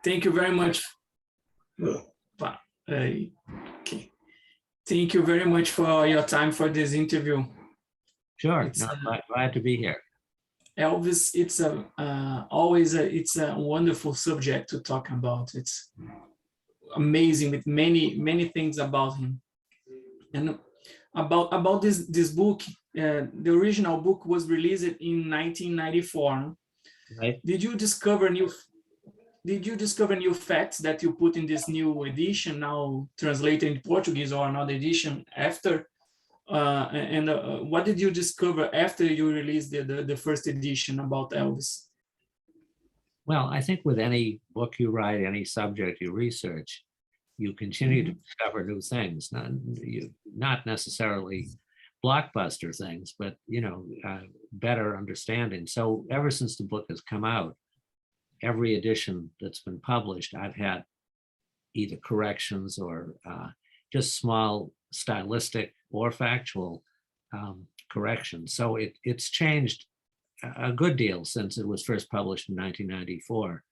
Thank you very much. Okay. Thank you very much for your time for this interview. Sure, glad to be here. Elvis, it's always a wonderful subject to talk about. It's amazing with many things about him. And about this book, the original book was released in 1994. Right. Did you discover new facts that you put in this new edition, now translated in Portuguese, or another edition after? What did you discover after you released the first edition about Elvis? Well, I think with any book you write, any subject you research, you continue to discover new things, not necessarily blockbuster things, but better understanding. So ever since the book has come out, every edition that's been published, I've had either corrections or just small stylistic or factual corrections. So it's changed a good deal since it was first published in 1994,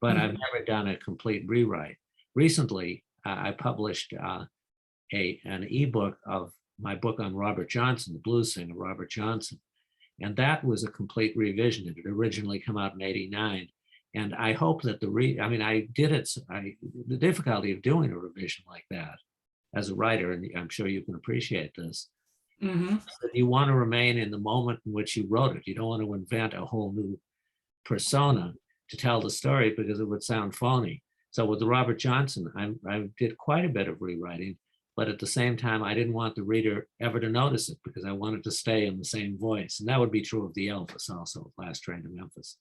but I've never done a complete rewrite. Recently, I published an ebook of my book on Robert Johnson, the blues singer Robert Johnson, and that was a complete revision. It had originally come out in '89, and I hope that I did it. The difficulty of doing a revision like that as a writer, and I'm sure you can appreciate this, that you want to remain in the moment in which you wrote it. You don't want to invent a whole new persona to tell the story because it would sound phony. So with the Robert Johnson, I did quite a bit of rewriting, but at the same time, I didn't want the reader ever to notice it because I wanted to stay in the same voice. And that would be true of the Elvis also, Last Train to Memphis.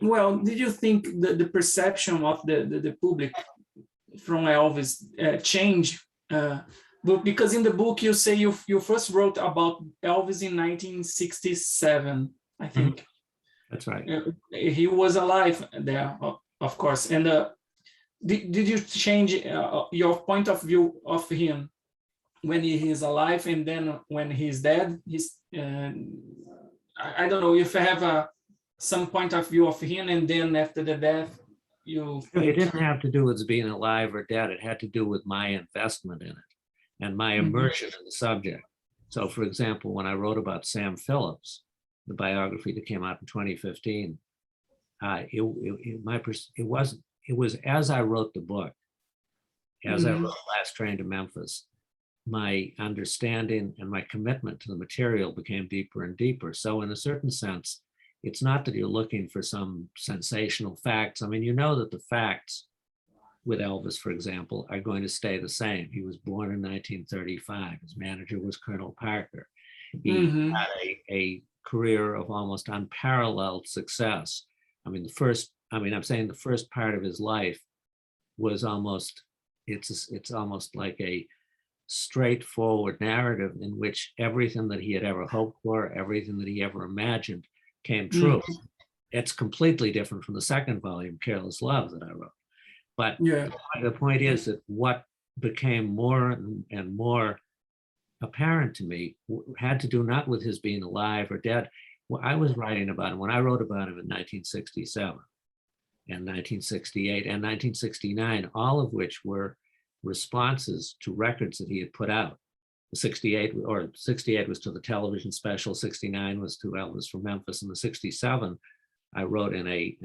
Well, did you think the perception of the public from Elvis changed? Because in the book, you say you first wrote about Elvis in 1967, I think. That's right. He was alive there, of course. And did you change your point of view of him when he is alive and then when he's dead? I don't know if I have some point of view of him, and then after the death, It didn't have to do with being alive or dead. It had to do with my investment in it and my immersion in the subject. So, for example, when I wrote about Sam Phillips, the biography that came out in 2015, it was as I wrote the book, as I wrote Last Train to Memphis, my understanding and my commitment to the material became deeper and deeper. So in a certain sense, it's not that you're looking for some sensational facts. I mean, you know that the facts with Elvis, for example, are going to stay the same. He was born in 1935. His manager was Colonel Parker. He had a career of almost unparalleled success. I mean, I'm saying the first part of his life was it's almost like a straightforward narrative in which everything that he had ever hoped for, everything that he ever imagined came true. It's completely different from the second volume, Careless Love, that I wrote. But the point is that what became more and more apparent to me had to do not with his being alive or dead. I was writing about him when I wrote about him in 1967 and 1968 and 1969, all of which were responses to records that he had put out. 68 was to the television special, 69 was to Elvis from Memphis, and the 67 I wrote in a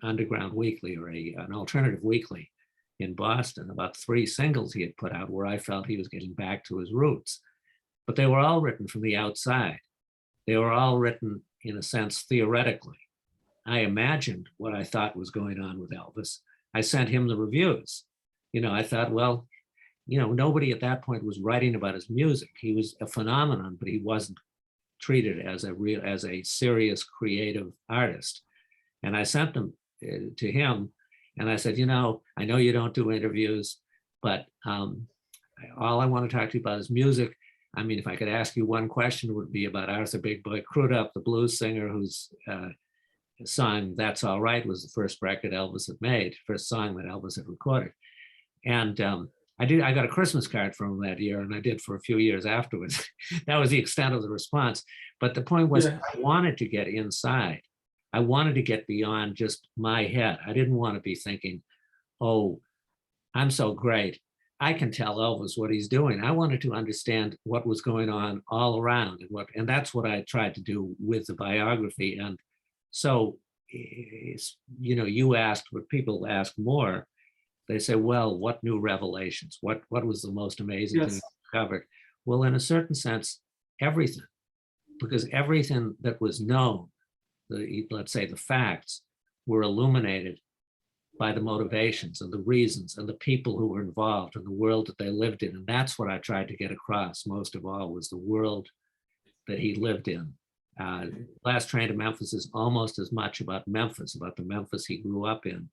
underground weekly or an alternative weekly in Boston about 3 singles he had put out where I felt he was getting back to his roots. But they were all written from the outside. They were all written, in a sense, theoretically. I imagined what I thought was going on with Elvis. I sent him the reviews. I thought, well, nobody at that point was writing about his music. He was a phenomenon, but he wasn't treated as a serious creative artist. And I sent them to him, and I said, I know you don't do interviews, but all I want to talk to you about is music. I mean, if I could ask you one question, it would be about Arthur Big Boy Crudup, the blues singer whose song "That's All Right" was the first record Elvis had made, first song that Elvis had recorded. And I got a Christmas card from him that year, and I did for a few years afterwards. That was the extent of the response. But the point was, I wanted to get inside I wanted to get beyond just my head. I didn't want to be thinking, oh, I'm so great, I can tell Elvis what he's doing. I wanted to understand what was going on all around, and that's what I tried to do with the biography. And so, you asked what people ask more. They say, well, what new revelations? What was the most amazing thing you discovered? Well, in a certain sense, everything, because everything that was known, let's say the facts, were illuminated by the motivations and the reasons and the people who were involved and the world that they lived in. And that's what I tried to get across most of all, was the world that he lived in. Last Train to Memphis is almost as much about Memphis, about the Memphis he grew up in,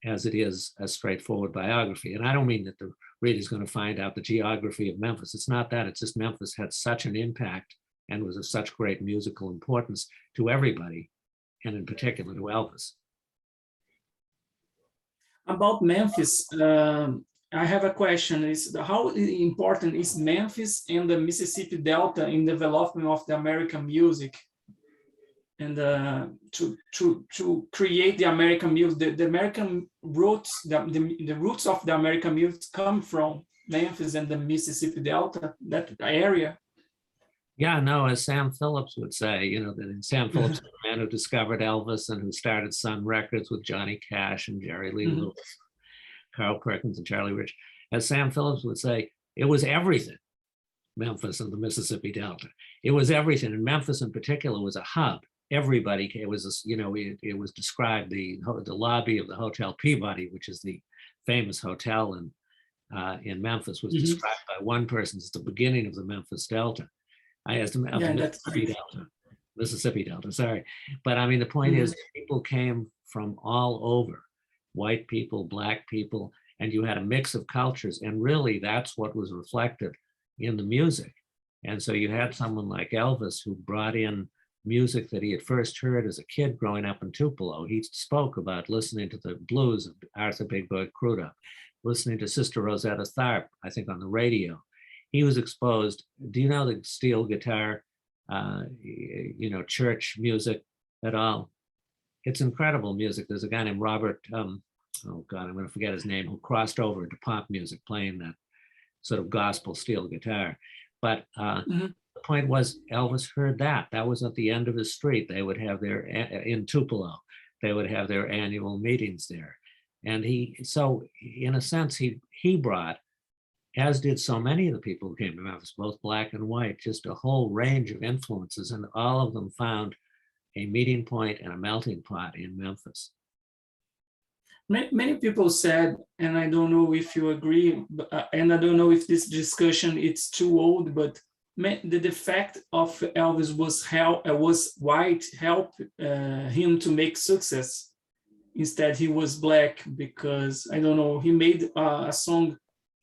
as it is a straightforward biography. And I don't mean that the reader is going to find out the geography of Memphis. It's not that. It's just Memphis had such an impact and was of such great musical importance to everybody, and in particular to Elvis. About Memphis, I have a question. Is how important is Memphis and the Mississippi Delta in development of the American music, and to create the American music? The American roots, the roots of the American music come from Memphis and the Mississippi Delta, that area. Yeah, no, as Sam Phillips would say, that Sam Phillips, the man who discovered Elvis and who started Sun Records with Johnny Cash and Jerry Lee Lewis, Carl Perkins and Charlie Rich. As Sam Phillips would say, it was everything, Memphis and the Mississippi Delta. It was everything. And Memphis in particular was a hub. Everybody, it was, it was described, the lobby of the Hotel Peabody, which is the famous hotel in Memphis, was described by one person as the beginning of the Memphis Delta. I asked him about the Mississippi Delta, sorry. But I mean, the point is, people came from all over, white people, black people, and you had a mix of cultures. And really, that's what was reflected in the music. And so you had someone like Elvis who brought in music that he had first heard as a kid growing up in Tupelo. He spoke about listening to the blues of Arthur Big Boy Crudup, listening to Sister Rosetta Tharpe, I think, on the radio. He was exposed. Do you know the steel guitar, church music at all? It's incredible music. There's a guy named Robert, I'm going to forget his name, who crossed over into pop music, playing that sort of gospel steel guitar. But the point was, Elvis heard that. That was at the end of his street. They would have in Tupelo, they would have their annual meetings there. And so in a sense, he brought, as did so many of the people who came to Memphis, both black and white, just a whole range of influences, and all of them found a meeting point and a melting pot in Memphis. Many people said, and I don't know if you agree, and I don't know if this discussion it's too old, but the fact of Elvis was white helped him to make success. Instead, he was black because, I don't know, he made a song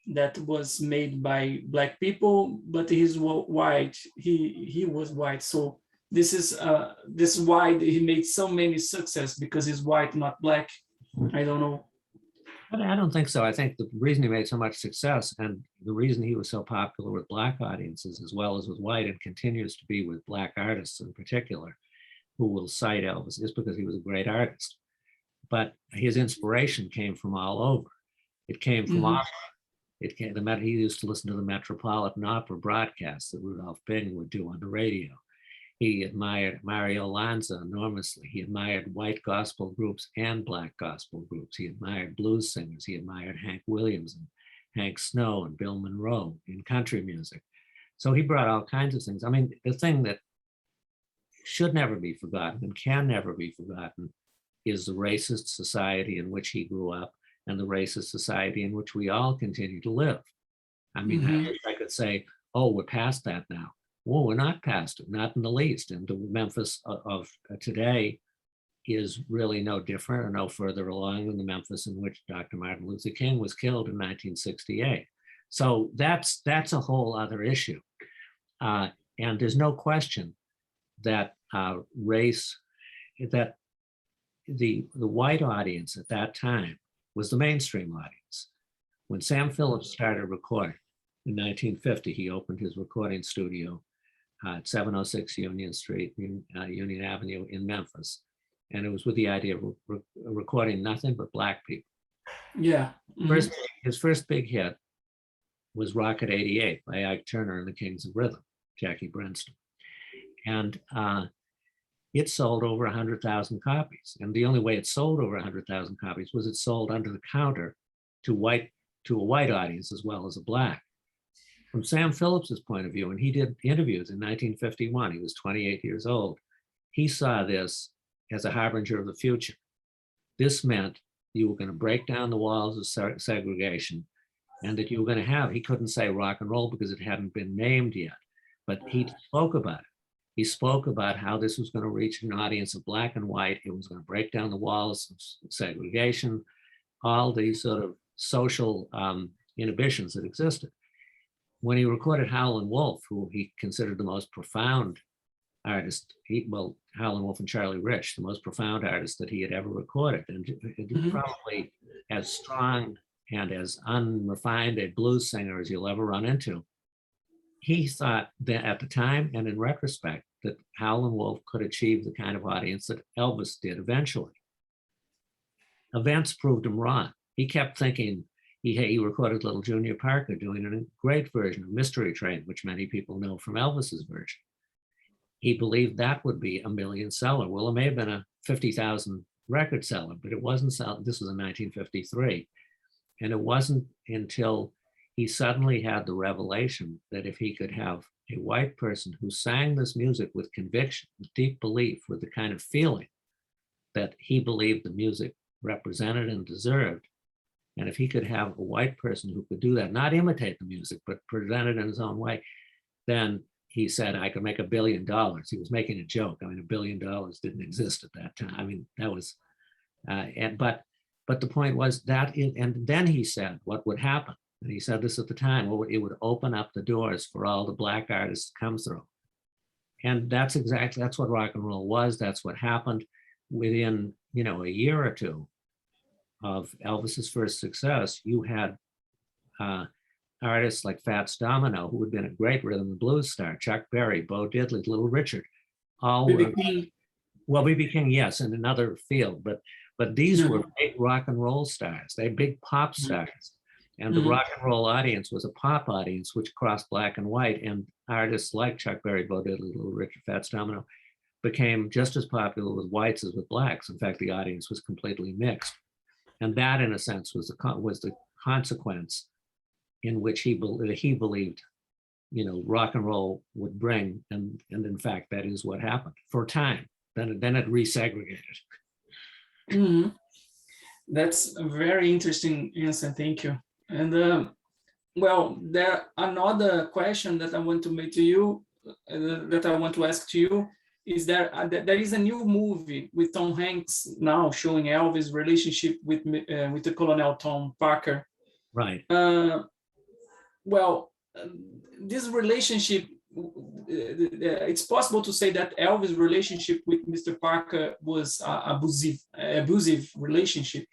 that was made by black people, but he's white. He was white. So this is why he made so many success, because he's white, not black. I don't know. But I don't think so. I think the reason he made so much success, and the reason he was so popular with black audiences as well as with white, and continues to be with black artists in particular, who will cite Elvis, is because he was a great artist. But his inspiration came from all over. It came from opera. He used to listen to the Metropolitan Opera broadcasts that Rudolph Bing would do on the radio. He admired Mario Lanza enormously. He admired white gospel groups and black gospel groups. He admired blues singers. He admired Hank Williams and Hank Snow and Bill Monroe in country music. So he brought all kinds of things. I mean, the thing that should never be forgotten and can never be forgotten is the racist society in which he grew up, and the racist society in which we all continue to live. I mean, I wish I could say, oh, we're past that now. Well, we're not past it, not in the least. And the Memphis of today is really no different or no further along than the Memphis in which Dr. Martin Luther King was killed in 1968. So that's a whole other issue. And there's no question that race, that the white audience at that time was the mainstream audience. When Sam Phillips started recording in 1950, he opened his recording studio at 706 Union Street, Union Avenue in Memphis. and it was with the idea of recording nothing but Black people. Yeah. Mhm. His first big hit was Rocket 88 by Ike Turner and the Kings of Rhythm, Jackie Brenston. And it sold over 100,000 copies. And the only way it sold over 100,000 copies was it sold under the counter to a white audience as well as a Black. From Sam Phillips's point of view, and he did interviews in 1951, he was 28 years old, he saw this as a harbinger of the future. This meant you were going to break down the walls of segregation, and that you were going to have, he couldn't say rock and roll because it hadn't been named yet, but he spoke about it. He spoke about how this was going to reach an audience of Black and white. It was going to break down the walls of segregation, all these sort of social inhibitions that existed. When he recorded Howlin' Wolf, who he considered the most profound artist, Howlin' Wolf and Charlie Rich, the most profound artist that he had ever recorded, and probably as strong and as unrefined a blues singer as you'll ever run into. He thought that at the time and in retrospect that Howlin' Wolf could achieve the kind of audience that Elvis did eventually. Events proved him wrong. He kept thinking, he recorded Little Junior Parker doing a great version of Mystery Train, which many people know from Elvis's version. He believed that would be a million seller. Well, it may have been a 50,000 record seller, but it wasn't selling. This was in 1953. And it wasn't until he suddenly had the revelation that if he could have a white person who sang this music with conviction, with deep belief, with the kind of feeling that he believed the music represented and deserved, and if he could have a white person who could do that, not imitate the music, but present it in his own way, then he said, I could make $1 billion. He was making a joke. I mean, $1 billion didn't exist at that time. I mean, that was, but the point was that, and then he said what would happen. And he said this at the time, well, it would open up the doors for all the Black artists to come through. And that's what rock and roll was. That's what happened within, a year or two of Elvis's first success. You had artists like Fats Domino, who had been a great rhythm and blues star, Chuck Berry, Bo Diddley, Little Richard, all were, well, B.B. King, yes, in another field, but these were big rock and roll stars. They big pop stars. And the rock and roll audience was a pop audience, which crossed Black and white, and artists like Chuck Berry, Bo Diddley, Little Richard, Fats Domino became just as popular with whites as with Blacks. In fact, the audience was completely mixed. And that, in a sense, was the consequence in which he believed, rock and roll would bring. And in fact, that is what happened for a time. Then it resegregated. Mm-hmm. That's a very interesting answer. Thank you. And well, there another question that I want to make to you, that I want to ask to you, is there is a new movie with Tom Hanks now showing Elvis' relationship with the Colonel Tom Parker. Right. Well, this relationship, it's possible to say that Elvis' relationship with Mr. Parker was abusive relationship.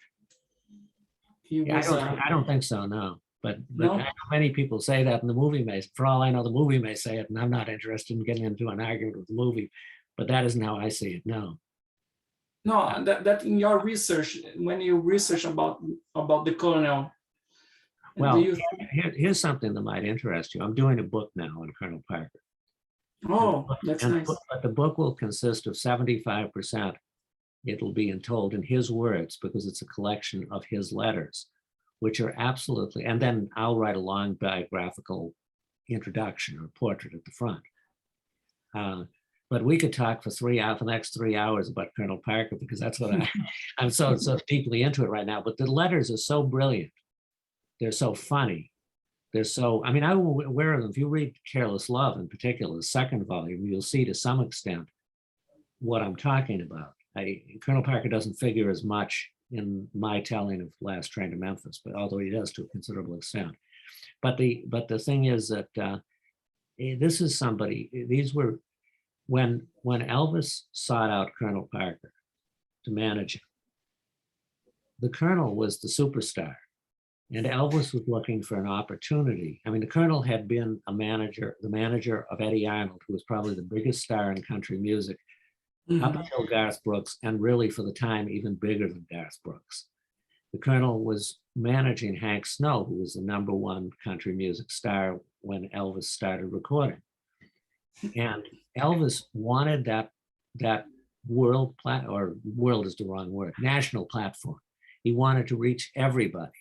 I don't think so, no. But no? I know many people say that, and the movie may, for all I know, the movie may say it, and I'm not interested in getting into an argument with the movie, but that isn't how I see it, no. No, that in your research, when you research about the Colonel. Well, here's something that might interest you. I'm doing a book now on Colonel Parker. Oh, that's nice. But the book will consist of 75%. It'll be told in his words, because it's a collection of his letters, which are absolutely, and then I'll write a long biographical introduction or portrait at the front. But we could talk for the next 3 hours about Colonel Parker, because that's what I'm so deeply into it right now. But the letters are so brilliant. They're so funny. They're so, I mean, I'm aware of them. If you read Careless Love in particular, the second volume, you'll see to some extent what I'm talking about. Colonel Parker doesn't figure as much in my telling of Last Train to Memphis, but although he does to a considerable extent. But the thing is that this is somebody, these were, when Elvis sought out Colonel Parker to manage him, the Colonel was the superstar. And Elvis was looking for an opportunity. I mean, the Colonel had been the manager of Eddie Arnold, who was probably the biggest star in country music up Mhm. until Garth Brooks, and really for the time, even bigger than Garth Brooks. The Colonel was managing Hank Snow, who was the #1 country music star when Elvis started recording. And Elvis wanted that world is the wrong word, national platform. He wanted to reach everybody.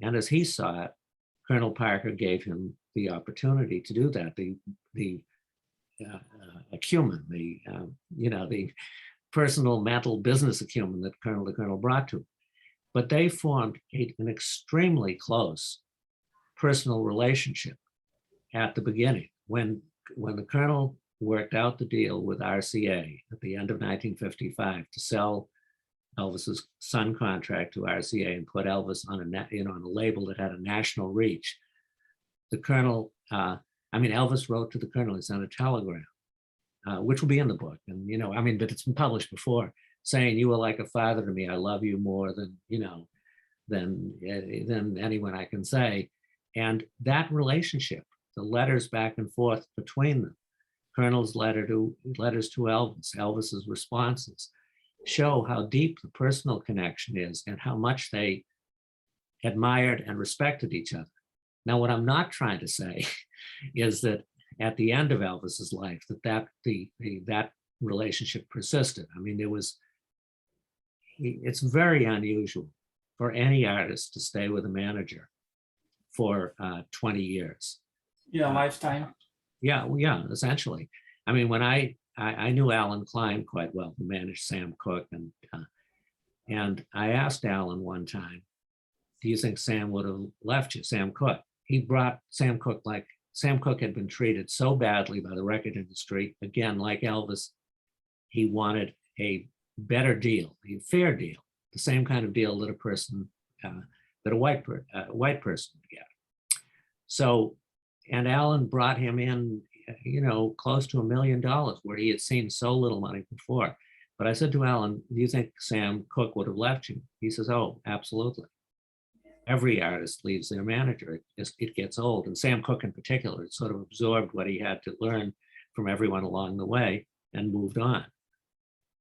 And as he saw it, Colonel Parker gave him the opportunity to do that. The acumen, the personal, mental, business acumen that the Colonel brought to him. But they formed an extremely close personal relationship at the beginning. When the Colonel worked out the deal with RCA at the end of 1955 to sell Elvis's Sun contract to RCA and put Elvis on a label that had a national reach, the Colonel, Elvis wrote to the Colonel, he sent a telegram, which will be in the book. And, but it's been published before, saying, "You were like a father to me. I love you more than anyone I can say." And that relationship, the letters back and forth between them, Colonel's letters to Elvis, Elvis's responses, show how deep the personal connection is and how much they admired and respected each other. Now, what I'm not trying to say is that at the end of Elvis's life, that relationship persisted. I mean, it's very unusual for any artist to stay with a manager for 20 years. Yeah, lifetime. Yeah, essentially. I mean, when I knew Alan Klein quite well, who managed Sam Cooke, and I asked Alan one time, "Do you think Sam would have left you?" Sam Cooke. He brought Sam Cooke, like Sam Cooke had been treated so badly by the record industry. Again, like Elvis, he wanted a better deal, a fair deal, the same kind of deal that a white person would get. So, and Alan brought him in, close to $1 million, where he had seen so little money before. But I said to Alan, "Do you think Sam Cooke would have left you?" He says, "Oh, absolutely. Every artist leaves their manager. It gets old." And Sam Cooke in particular, it sort of absorbed what he had to learn from everyone along the way and moved on.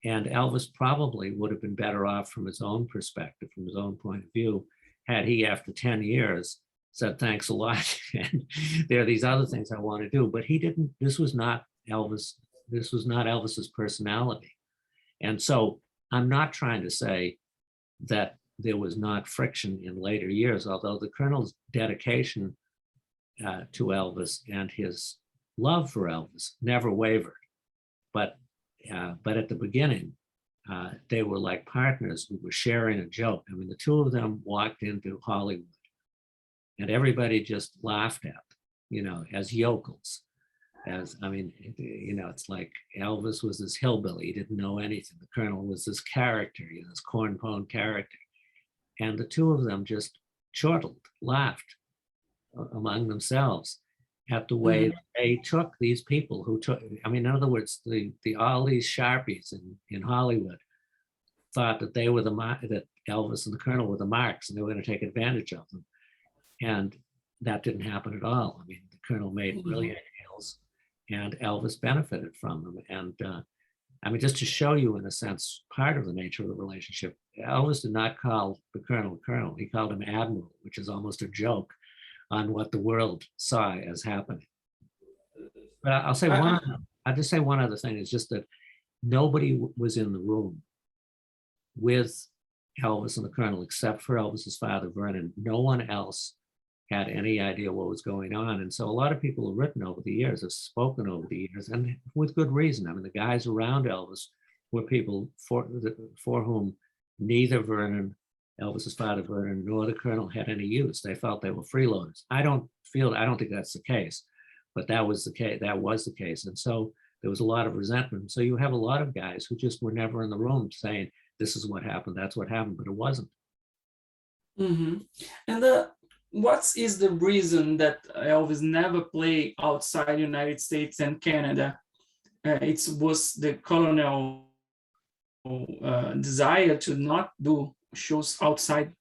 And Elvis probably would have been better off from his own perspective, from his own point of view, had he, after 10 years, said, "Thanks a lot. And there are these other things I want to do." But he didn't. This was not Elvis. This was not Elvis's personality. And so I'm not trying to say that there was not friction in later years, although the Colonel's dedication to Elvis and his love for Elvis never wavered. But at the beginning, they were like partners who were sharing a joke. I mean, the two of them walked into Hollywood and everybody just laughed at, as yokels. It's like Elvis was this hillbilly. He didn't know anything. The Colonel was this character, this cornpone character. And the two of them just chortled, laughed among themselves at the way they took these people who took, in other words, all these Sharpies in Hollywood thought that they were that Elvis and the Colonel were the marks and they were going to take advantage of them. And that didn't happen at all. I mean, the Colonel made brilliant deals and Elvis benefited from them. And just to show you, in a sense, part of the nature of the relationship, Elvis did not call the Colonel Colonel. He called him Admiral, which is almost a joke on what the world saw as happening. But I'll just say one other thing, is just that nobody was in the room with Elvis and the Colonel except for Elvis's father, Vernon. No one else had any idea what was going on. And so a lot of people have written over the years, have spoken over the years, and with good reason. I mean, the guys around Elvis were people for whom neither Vernon, Elvis's father Vernon, nor the Colonel had any use. They felt they were freeloaders. I don't think that's the case, but that was the case. And so there was a lot of resentment. So you have a lot of guys who just were never in the room saying, "This is what happened, that's what happened," but it wasn't. And what is the reason that Elvis never played outside the United States and Canada? It was the colonial desire to not do shows outside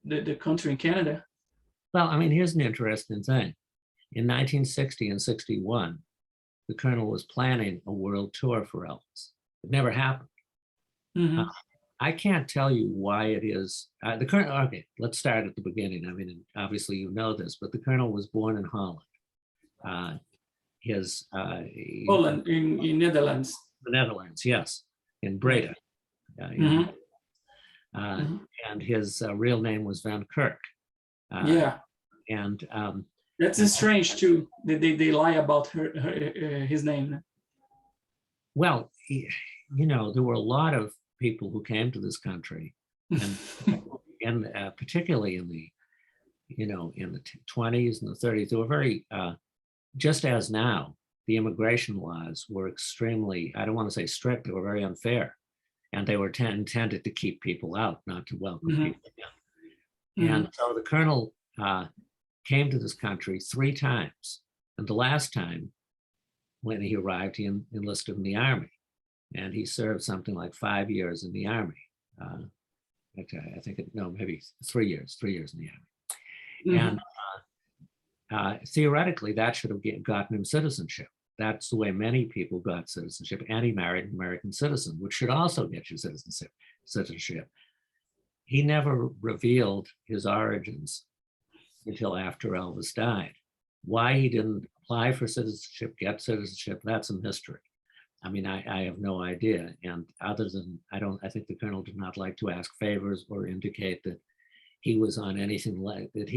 the country in Canada? Well, here's an interesting thing. In 1960 and 61, the Colonel was planning a world tour for Elvis. It never happened. Mhm. I can't tell you why it is. The colonel, okay, let's start at the beginning. I mean, obviously you know this, but the colonel was born in Holland. Uh, his Holland in Netherlands. the Netherlands, yes, in Breda. Mhm. Uh, Mhm. and his real name was Van Kirk. Yeah, And that's strange too. They lie about his name. well, you know, there were a lot of people who came to this country, and particularly in the, you know, in the 20s and the 30s, they were very, just as now, the immigration laws were extremely, I don't want to say strict, they were very unfair. And they were intended to keep people out, not to welcome Mhm. people in. Mhm. And so the colonel came to this country 3 times. And the last time, when he arrived, he enlisted in the army. And he served something like 5 years in the army. I think, no, maybe 3 years, 3 years in the army. Mhm. And theoretically, that should have gotten him citizenship. That's the way many people got citizenship. And he married an American citizen, which should also get you citizenship. He never revealed his origins until after Elvis died. Why he didn't apply for citizenship, get citizenship, that's a mystery. I mean, I have no idea. And other than, I think the colonel did not like to ask favors or indicate that he was on anything like that.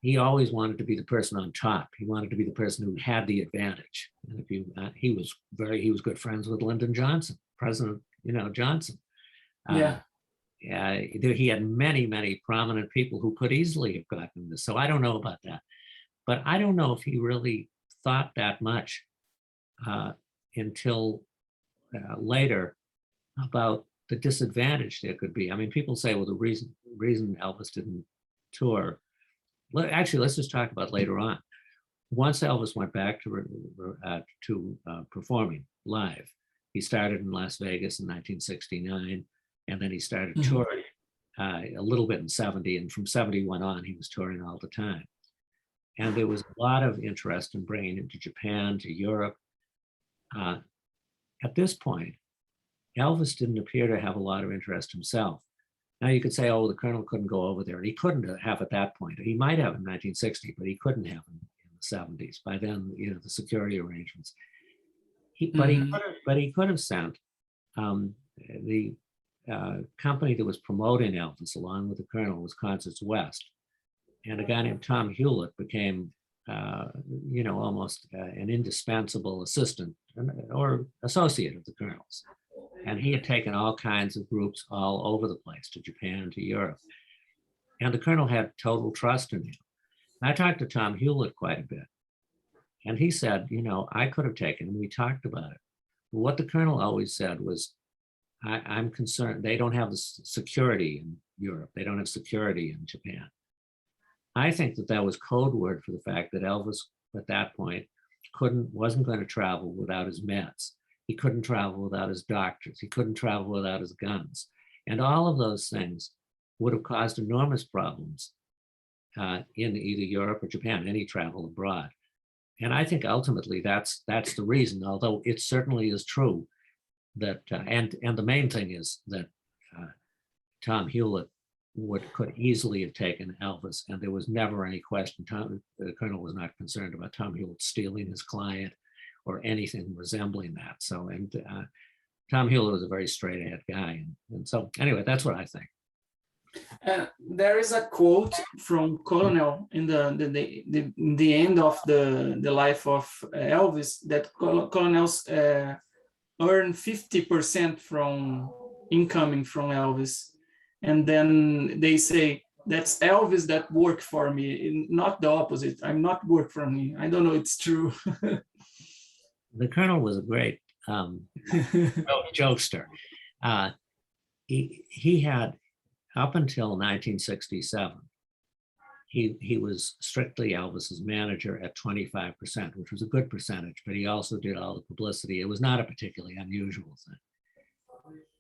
He always wanted to be the person on top. He wanted to be the person who had the advantage. And if you, he was good friends with Lyndon Johnson, President, you know, Johnson. Yeah. He had many prominent people who could easily have gotten this. So I don't know about that, but I don't know if he really thought that much until later about the disadvantage there could be. I mean, people say, well, the reason Elvis didn't tour. Actually, let's just talk about later on. Once Elvis went back to performing live, he started in Las Vegas in 1969, and then he started touring a little bit in 70, and from 71 on, he was touring all the time. And there was a lot of interest in bringing him to Japan, to Europe. At this point, Elvis didn't appear to have a lot of interest himself. Now you could say, oh, the colonel couldn't go over there, and he couldn't have at that point. He might have in 1960, but he couldn't have in the 70s. By then, you know, the security arrangements. But he could have sent the company that was promoting Elvis along with the colonel was Concerts West, and a guy named Tom Hewlett became, you know, almost an indispensable assistant or associate of the colonel's. And he had taken all kinds of groups all over the place, to Japan, to Europe. And the colonel had total trust in him. I talked to Tom Hewlett quite a bit. And he said, you know, I could have taken him. We talked about it. But what the colonel always said was, I'm concerned. They don't have the security in Europe. They don't have security in Japan. I think that was code word for the fact that Elvis, at that point, wasn't going to travel without his meds. He couldn't travel without his doctors. He couldn't travel without his guns. And all of those things would have caused enormous problems in either Europe or Japan, any travel abroad. And I think ultimately that's the reason, although it certainly is true that, and the main thing is that Tom Hewlett could easily have taken Elvis, and there was never any question. The colonel was not concerned about Tom Hewlett stealing his client or anything resembling that. So, and Tom Hewlett was a very straight ahead guy. And so anyway, that's what I think. There is a quote from Colonel in the end of the life of Elvis, that colonels earn 50% from incoming from Elvis. And then they say, that's Elvis that worked for me, not the opposite. I'm not work for me. I don't know, it's true. The colonel was a great jokester. He had, up until 1967, he was strictly Elvis's manager at 25%, which was a good percentage, but he also did all the publicity. It was not a particularly unusual thing.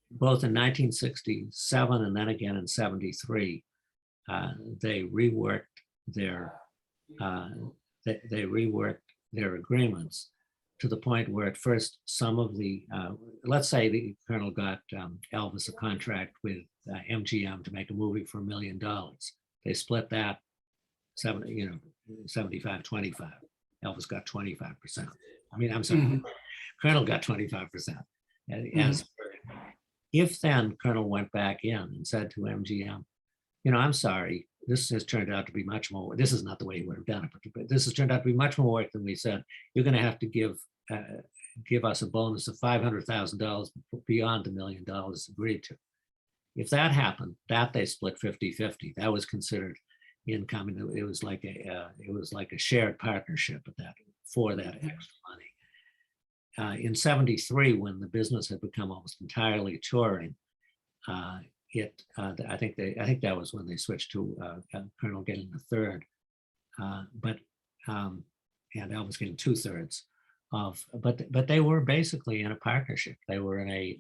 Both in 1967 and then again in 73, they reworked their agreements to the point where at first some of the, let's say the Colonel got Elvis a contract with MGM to make a movie for $1 million. They split that 75, 25. Elvis got 25%. I mean, I'm sorry, Colonel got 25%. If then Colonel went back in and said to MGM, I'm sorry, this has turned out to be much more, this is not the way he would have done it, but this has turned out to be much more work than we said. You're going to have to give us a bonus of $500,000 beyond the $1 million agreed to. If that happened, that they split 50-50. That was considered income. And it was like a shared partnership at that for that extra money. In '73, when the business had become almost entirely touring, I think that was when they switched to Colonel getting a third, and Elvis getting 2/3 of. But they were basically in a partnership. They were in a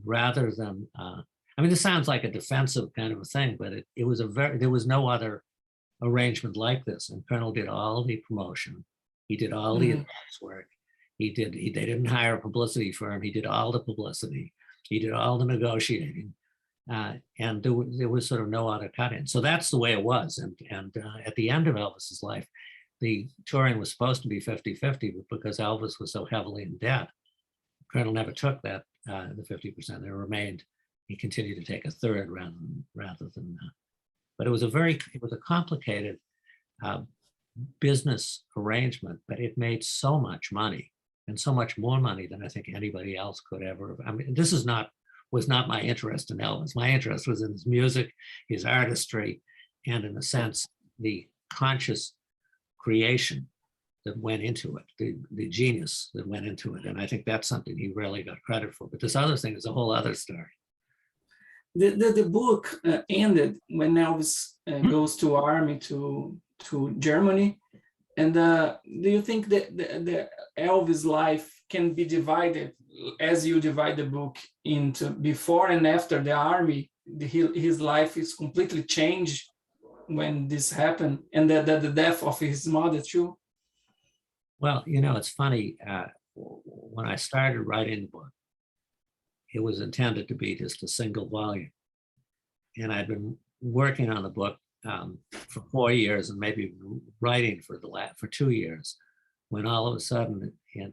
rather than. I mean, this sounds like a defensive kind of a thing, but it was there was no other arrangement like this. And Colonel did all the promotion. He did all the advance work. They didn't hire a publicity firm. He did all the publicity. He did all the negotiating. And there was sort of no other cut in. So that's the way it was. And at the end of Elvis's life, the touring was supposed to be 50-50, but because Elvis was so heavily in debt, Colonel never took that, the 50%. There remained, he continued to take a third rather than but it was a complicated business arrangement, but it made so much money, and so much more money than I think anybody else could ever. I mean, this was not my interest in Elvis. My interest was in his music, his artistry, and in a sense, the conscious creation that went into it, the genius that went into it. And I think that's something he rarely got credit for. But this other thing is a whole other story. The book ended when Elvis goes to army to Germany. And do you think that the Elvis life can be divided as you divide the book into before and after the army? His life is completely changed when this happened, and the death of his mother too? Well, it's funny. When I started writing the book, it was intended to be just a single volume. And I'd been working on the book for 4 years and maybe writing for 2 years, when all of a sudden in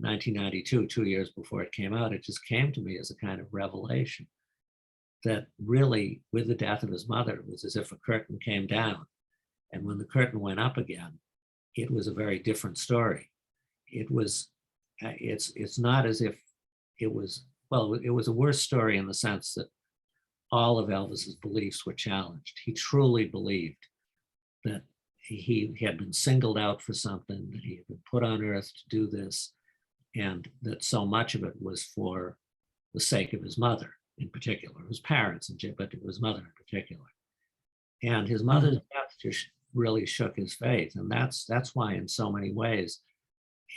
1992, 2 years before it came out, it just came to me as a kind of revelation that really, with the death of his mother, it was as if a curtain came down. And when the curtain went up again, it was a very different story. It was, it's not as if it was, well, it was a worse story in the sense that all of Elvis's beliefs were challenged. He truly believed that he had been singled out for something, that he had been put on earth to do this, and that so much of it was for the sake of his mother in particular, his parents, but it was his mother in particular. And his mother's death just really shook his faith. And that's why in so many ways,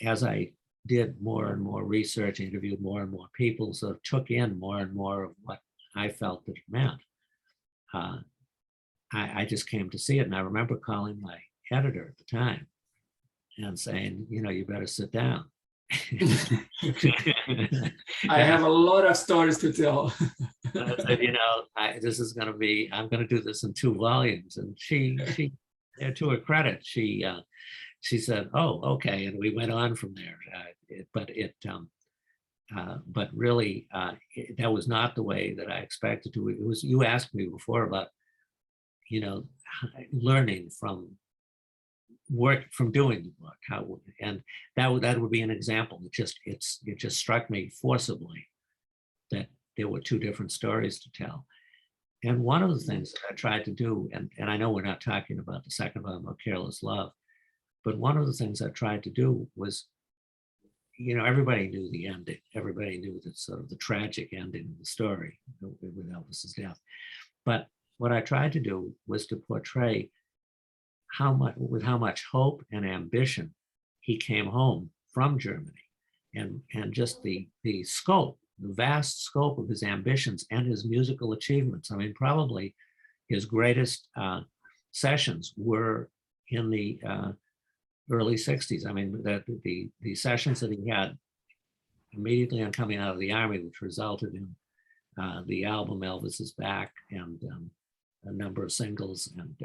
as I did more and more research, interviewed more and more people, sort of took in more and more of what I felt that it meant. I just came to see it. And I remember calling my editor at the time and saying, you better sit down. I have a lot of stories to tell. I said, this is going to be, I'm going to do this in 2 volumes. And she to her credit, she said, oh, okay. And we went on from there. But really, that was not the way that I expected to. It was, you asked me before about, learning from doing the book, and that would be an example. It just struck me forcibly that there were 2 different stories to tell. And one of the things that I tried to do, and I know we're not talking about the second volume of Careless Love, but one of the things I tried to do was, everybody knew the ending. Everybody knew that sort of the tragic ending of the story with Elvis's death. But what I tried to do was to portray with how much hope and ambition he came home from Germany, and just the scope, the vast scope of his ambitions and his musical achievements. I mean, probably his greatest sessions were in the early 60s. I mean, the sessions that he had immediately on coming out of the Army, which resulted in the album Elvis is Back and a number of singles. And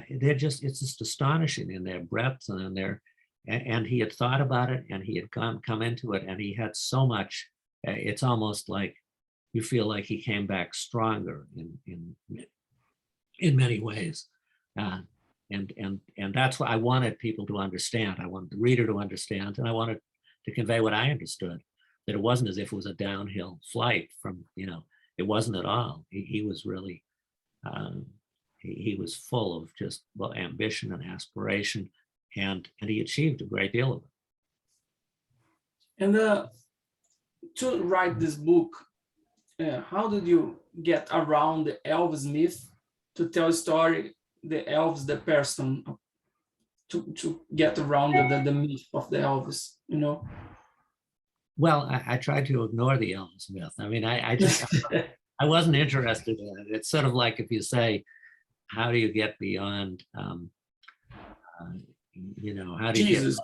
it's just astonishing in their breadth and in their, and he had thought about it and he had come into it and he had so much, it's almost like you feel like he came back stronger in many ways. And that's what I wanted people to understand. I wanted the reader to understand, and I wanted to convey what I understood, that it wasn't as if it was a downhill flight from, it wasn't at all. He was really, he was full of just ambition and aspiration, and he achieved a great deal of it. And to write this book, how did you get around the Elvis myth to tell a story, the Elvis, the person, to get around the myth of the Elvis, Well, I tried to ignore the Elvis myth. I mean, I just, I wasn't interested in it. It's sort of like if you say, how do you get beyond, how do you Jesus.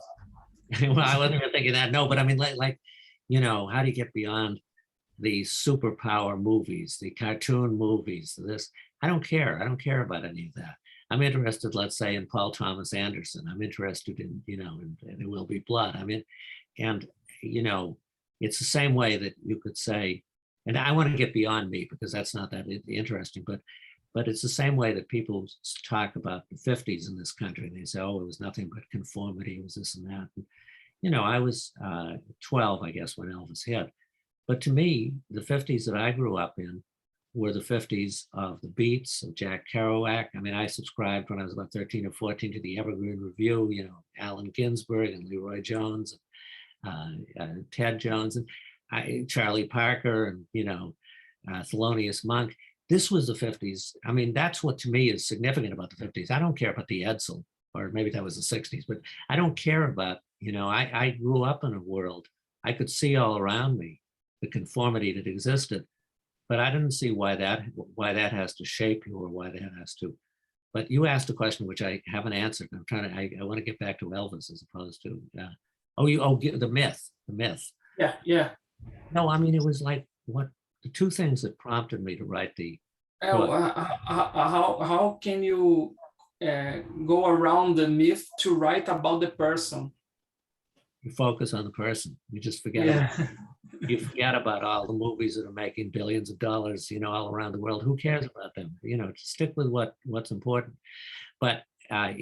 Well, I wasn't even thinking that. No, but I mean, how do you get beyond the superpower movies, the cartoon movies, this? I don't care. I don't care about any of that. I'm interested, let's say, in Paul Thomas Anderson. I'm interested in, in There Will Be Blood. I mean, and, it's the same way that you could say, and I want to get beyond me because that's not that interesting, but it's the same way that people talk about the 50s in this country. And they say, oh, it was nothing but conformity. It was this and that. And, I was 12, I guess, when Elvis hit. But to me, the 50s that I grew up in were the 50s of the Beats, of Jack Kerouac. I mean, I subscribed when I was about 13 or 14 to the Evergreen Review, Allen Ginsberg and Leroy Jones, Ted Jones, and Charlie Parker, and, Thelonious Monk. This was the 50s. I mean, that's what to me is significant about the 50s. I don't care about the Edsel, or maybe that was the 60s, but I don't care about, I grew up in a world, I could see all around me the conformity that existed, but I didn't see why that has to shape you or why that has to. But you asked a question which I haven't answered. I'm I want to get back to Elvis as opposed to, the myth. Yeah. No, I mean, it was like the two things that prompted me to write the book. How can you go around the myth to write about the person? You focus on the person. You just forget. You forget about all the movies that are making billions of dollars, all around the world. Who cares about them? Stick with what's important. But I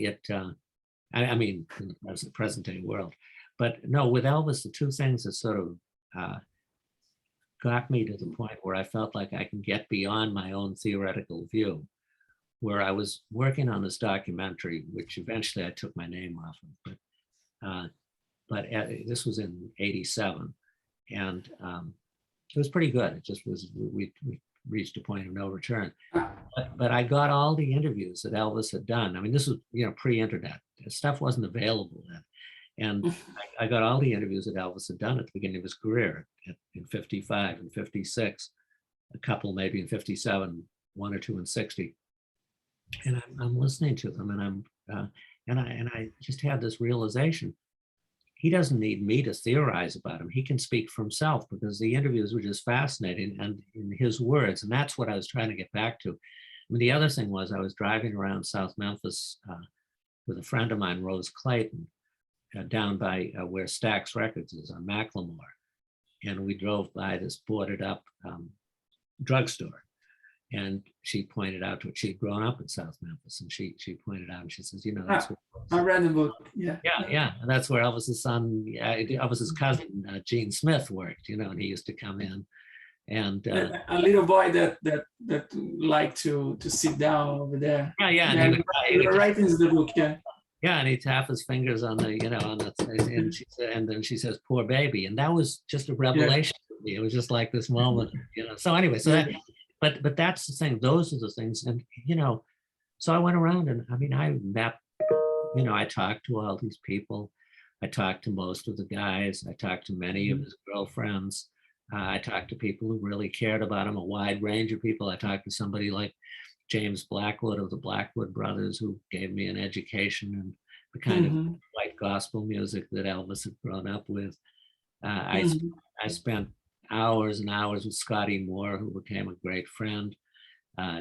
mean, in the present day world. But no, with Elvis, the two things that sort of got me to the point where I felt like I can get beyond my own theoretical view, where I was working on this documentary, which eventually I took my name off of, but this was in '87, and it was pretty good. It just was, we reached a point of no return. But I got all the interviews that Elvis had done. I mean, this was, pre-internet. Stuff wasn't available then. And I got all the interviews that Elvis had done at the beginning of his career in 55 and 56, a couple maybe in 57, one or two in 60. And I'm listening to them, and I just had this realization. He doesn't need me to theorize about him. He can speak for himself because the interviews were just fascinating and in his words. And that's what I was trying to get back to. I mean, the other thing was I was driving around South Memphis with a friend of mine, Rose Clayton, down by where Stax Records is on Macklemore. And we drove by this boarded up drugstore. And she pointed out to it, she'd grown up in South Memphis, and she pointed out, and she says, that's where I read the book. Yeah. And that's where Elvis's son, Elvis's cousin, Gene Smith worked, and he used to come in. And a little boy that liked to sit down over there. And he right into the book. And he'd tap his fingers on the, and then she says, "Poor baby," and that was just a revelation to me. It was just like this moment, So anyway, but that's the thing. Those are the things, and so I went around, and I mean, I met, I talked to all these people. I talked to most of the guys. I talked to many of his girlfriends. I talked to people who really cared about him, a wide range of people. I talked to somebody like James Blackwood of the Blackwood Brothers, who gave me an education and the kind of Mm-hmm. white gospel music that Elvis had grown up with. Mm-hmm. I spent hours and hours with Scotty Moore, who became a great friend.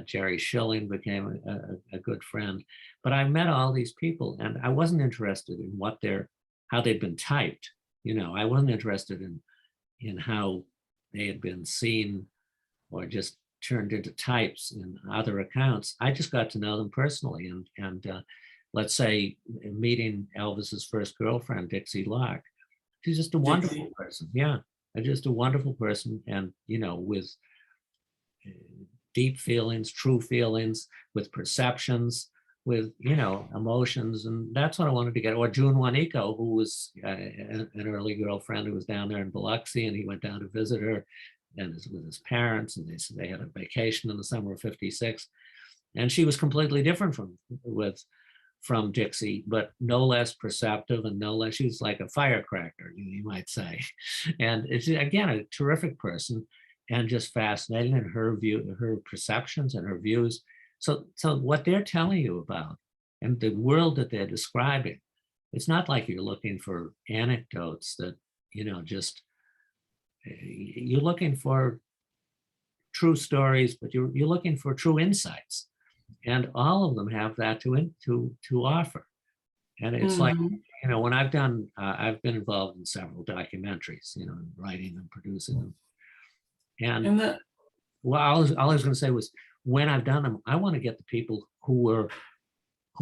Jerry Schilling became a good friend. But I met all these people, and I wasn't interested in how they'd been typed. I wasn't interested in how they had been seen or just turned into types in other accounts. I just got to know them personally. And let's say meeting Elvis's first girlfriend, Dixie Locke, she's just a wonderful person. Yeah, just a wonderful person. And, with deep feelings, true feelings, with perceptions, with, emotions. And that's what I wanted to get. Or June Waniko, who was an early girlfriend who was down there in Biloxi, and he went down to visit her and with his parents, and they said they had a vacation in the summer of '56. And she was completely different from Dixie, but no less perceptive and no less, she was like a firecracker, you might say. And it's, again, a terrific person and just fascinating, and her perceptions and her views. So what they're telling you about and the world that they're describing, it's not like you're looking for anecdotes that, just, you're looking for true stories, but you're looking for true insights. And all of them have that to offer. And it's like, when I've been involved in several documentaries, writing them, producing them. And well, all I was going to say was, when I've done them, I want to get the people who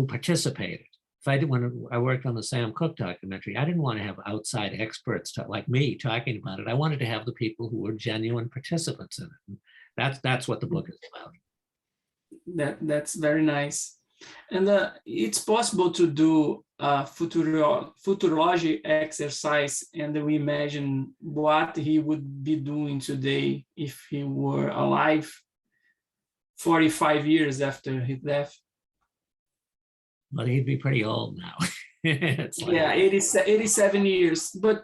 participated. When I worked on the Sam Cooke documentary, I didn't want to have outside experts like me talking about it. I wanted to have the people who were genuine participants in it. And that's what the book is about. That's very nice. And it's possible to do a futurology exercise, and we imagine what he would be doing today if he were alive 45 years after his death. But he'd be pretty old now. It's like, yeah, 87 years. But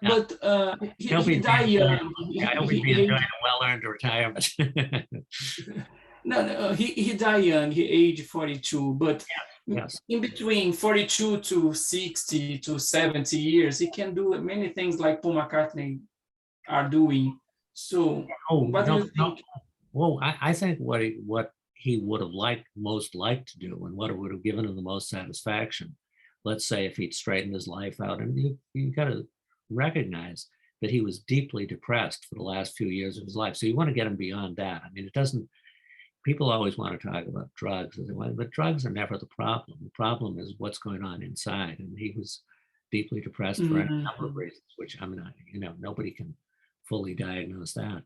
he died young. I hope he'd be enjoying a well-earned retirement. No, he died young. He aged 42, but yes. In between 42 to 60 to 70 years, he can do many things like Paul McCartney are doing. So, what do you think? Well, I think what he would have most liked to do, and what it would have given him the most satisfaction, let's say if he'd straightened his life out, and you got to recognize that he was deeply depressed for the last few years of his life. So you want to get him beyond that. I mean, people always want to talk about drugs, but drugs are never the problem. The problem is what's going on inside. And he was deeply depressed for any number of reasons, which nobody can fully diagnose that.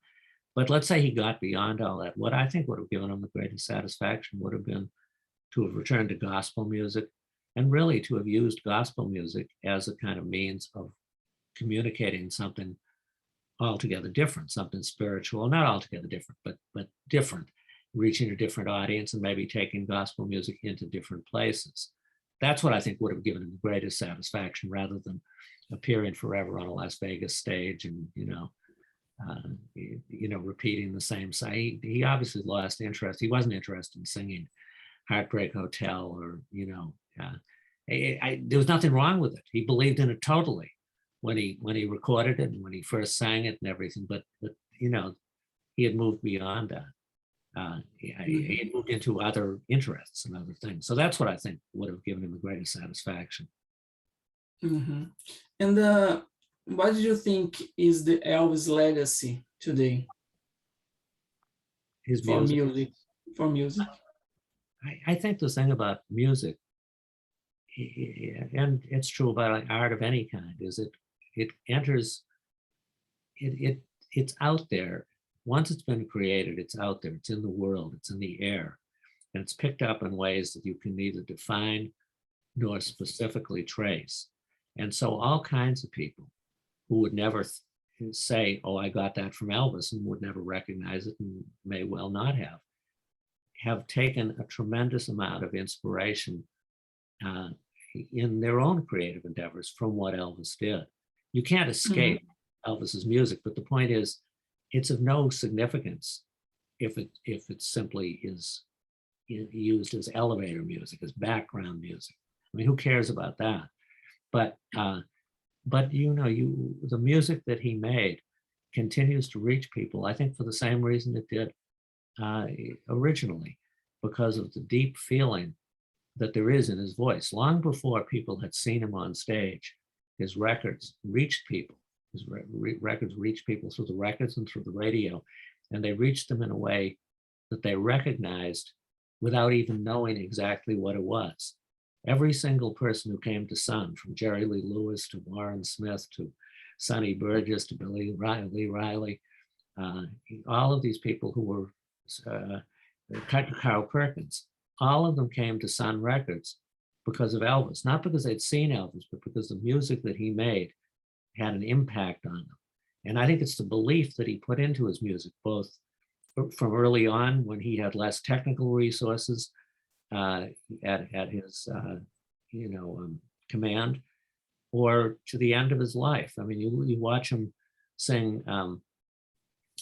But let's say he got beyond all that. What I think would have given him the greatest satisfaction would have been to have returned to gospel music, and really to have used gospel music as a kind of means of communicating something altogether different, something spiritual, not altogether different, but different, reaching a different audience, and maybe taking gospel music into different places. That's what I think would have given him the greatest satisfaction, rather than appearing forever on a Las Vegas stage and, repeating the same site. He obviously lost interest. He wasn't interested in singing Heartbreak Hotel or, there was nothing wrong with it. He believed in it totally when he recorded it and when he first sang it and everything, but he had moved beyond that. He had moved into other interests and other things. So that's what I think would have given him the greatest satisfaction. Mm-hmm. And what do you think is the Elvis legacy today? His music. For music. I think the thing about music, and it's true about art of any kind, is it enters, it's out there. Once it's been created, it's out there, it's in the world, it's in the air, and it's picked up in ways that you can neither define nor specifically trace. And so all kinds of people who would never say, oh, I got that from Elvis, and would never recognize it, and may well not have taken a tremendous amount of inspiration in their own creative endeavors from what Elvis did. You can't escape Elvis's music, but the point is, it's of no significance if it simply is used as elevator music, as background music. I mean, who cares about that? But the music that he made continues to reach people, I think, for the same reason it did originally, because of the deep feeling that there is in his voice. Long before people had seen him on stage, his records reached people. His records reached people through the records and through the radio, and they reached them in a way that they recognized without even knowing exactly what it was. Every single person who came to Sun, from Jerry Lee Lewis to Warren Smith to Sonny Burgess to Lee Riley, all of these people who were Carl Perkins, all of them came to Sun Records because of Elvis, not because they'd seen Elvis, but because the music that he made had an impact on them. And I think it's the belief that he put into his music, both from early on when he had less technical resources at his command, or to the end of his life. I mean, you watch him sing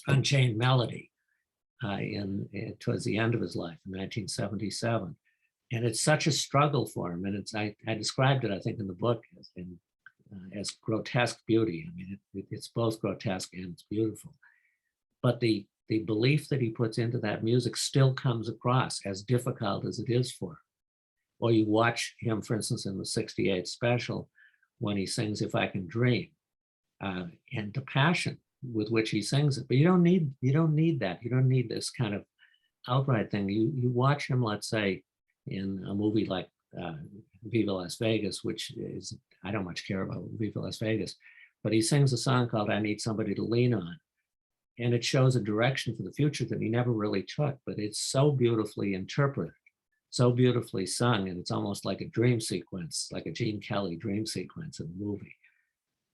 Unchained Melody towards the end of his life in 1977. And it's such a struggle for him. And I described it, I think, in the book as grotesque beauty. I mean, it's both grotesque and it's beautiful. But the belief that he puts into that music still comes across, as difficult as it is for him. Or you watch him, for instance, in the '68 special, when he sings If I Can Dream, and the passion with which he sings it. But you don't need that. You don't need this kind of outright thing. You watch him, let's say, in a movie like Viva Las Vegas, which is, I don't much care about Viva Las Vegas, but he sings a song called I Need Somebody to Lean On. And it shows a direction for the future that he never really took, but it's so beautifully interpreted, so beautifully sung, and it's almost like a dream sequence, like a Gene Kelly dream sequence in the movie.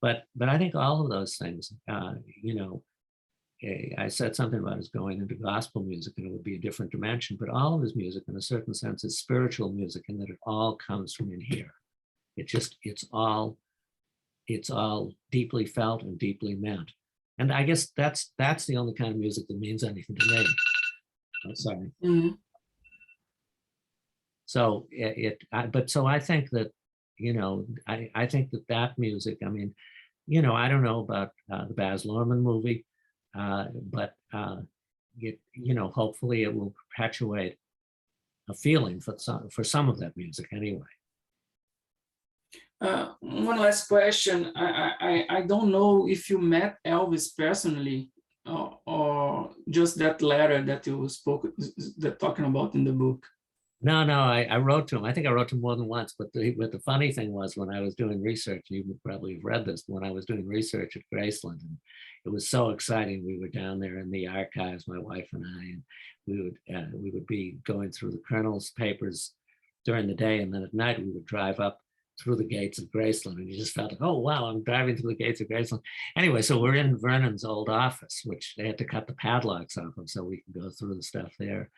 But I think all of those things, I said something about his going into gospel music and it would be a different dimension, but all of his music in a certain sense is spiritual music, in that it all comes from in here. It's all deeply felt and deeply meant. And I guess that's the only kind of music that means anything to me. I'm sorry. Mm-hmm. So so I think that, I think that music, I mean, I don't know about the Baz Luhrmann movie, but hopefully it will perpetuate a feeling for some of that music anyway. One last question. I don't know if you met Elvis personally, or just that letter that you spoke, talking about in the book. No, I wrote to him. I think I wrote to him more than once, but the funny thing was, when I was doing research, you probably have read this, when I was doing research at Graceland, and it was so exciting. We were down there in the archives, my wife and I, and we would be going through the Colonel's papers during the day, and then at night we would drive up through the gates of Graceland, and you just felt like, oh wow, I'm driving through the gates of Graceland. Anyway, so we're in Vernon's old office, which they had to cut the padlocks off of so we could go through the stuff there.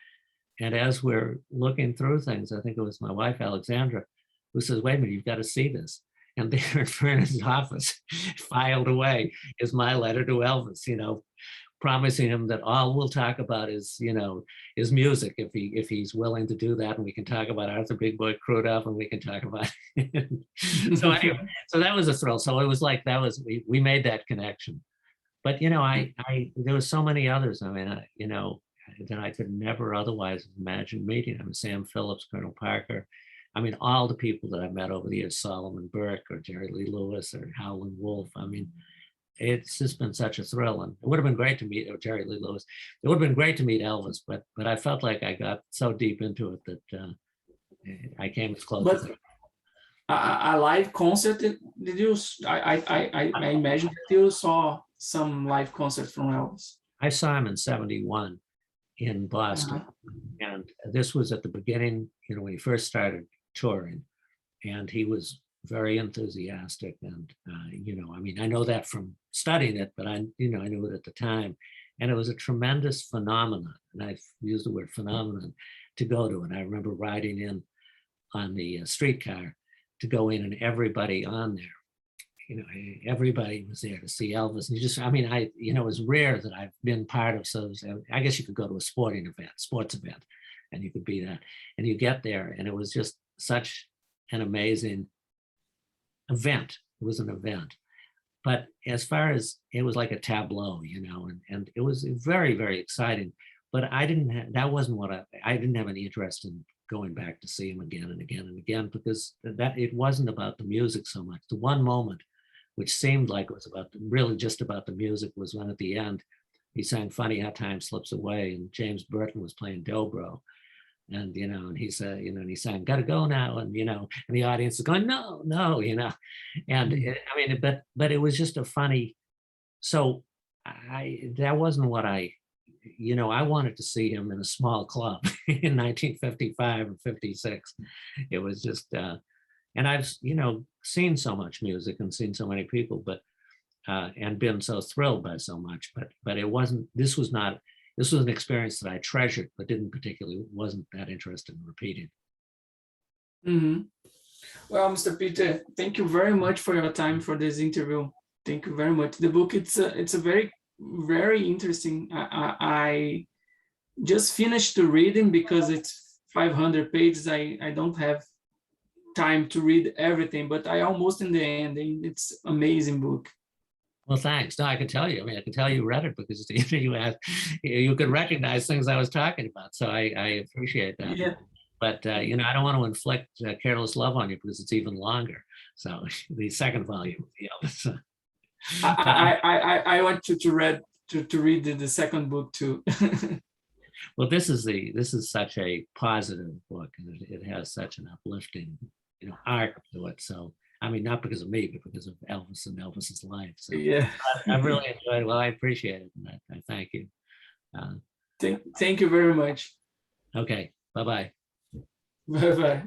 And as we're looking through things, I think it was my wife, Alexandra, who says, wait a minute, you've got to see this. And there in Vernon's office, filed away, is my letter to Elvis, promising him that all we'll talk about is music, if he's willing to do that, and we can talk about Arthur Big Boy Crudup, and we can talk about it. So anyway, so that was a thrill. So it was like, we made that connection. But there were so many others. I mean, that I could never otherwise imagine meeting. I mean, Sam Phillips, Colonel Parker. I mean, all the people that I've met over the years, Solomon Burke or Jerry Lee Lewis or Howlin' Wolf. I mean, it's just been such a thrill. And it would have been great to meet Jerry Lee Lewis. It would have been great to meet Elvis, but I felt like I got so deep into it that I came as close. But a live concert, did you? I imagine that you saw some live concerts from Elvis. I saw him in '71 in Boston, and this was at the beginning, when he first started touring, and he was very enthusiastic. And I mean, I know that from studying it, but I knew it at the time, and it was a tremendous phenomenon. And I've used the word phenomenon to go to. And I remember riding in on the streetcar to go in, and everybody on there, everybody was there to see Elvis. And it was rare that I've been part of. So I guess you could go to a sports event, and you could be that, and you get there, and it was just such an amazing event. It was an event. But as far as it was like a tableau, and it was very, very exciting. But that wasn't what I didn't have any interest in going back to see him again and again and again, because that it wasn't about the music so much. The one moment which seemed like it was really just about the music was when at the end he sang Funny How Time Slips Away, and James Burton was playing dobro. And, and he said, and he sang, "Gotta go now." And, and the audience is going, "No, no," and but it was just a funny, so that wasn't what I wanted to see him in a small club in 1955 or 56. It was just, and I've, seen so much music and seen so many people, but, and been so thrilled by so much, but it wasn't, this was an experience that I treasured, but wasn't that interested in repeating. Mm-hmm. Well, Mr. Peter, thank you very much for your time for this interview. Thank you very much. The book, it's a very, very interesting. I just finished the reading because it's 500 pages. I don't have time to read everything, but I almost in the end. It's amazing book. Well, thanks. No, I can tell you. I can tell you read it because you could recognize things I was talking about. So I appreciate that. Yeah. But I don't want to inflict careless love on you because it's even longer. So the second volume, Elvis. I want you to read the second book too. Well, this is such a positive book, and it has such an uplifting, arc to it. So not because of me, but because of Elvis and Elvis's life. So yeah, I really enjoyed it. Well, I appreciate it, and I thank you. Thank you very much. Okay, bye-bye. Bye-bye.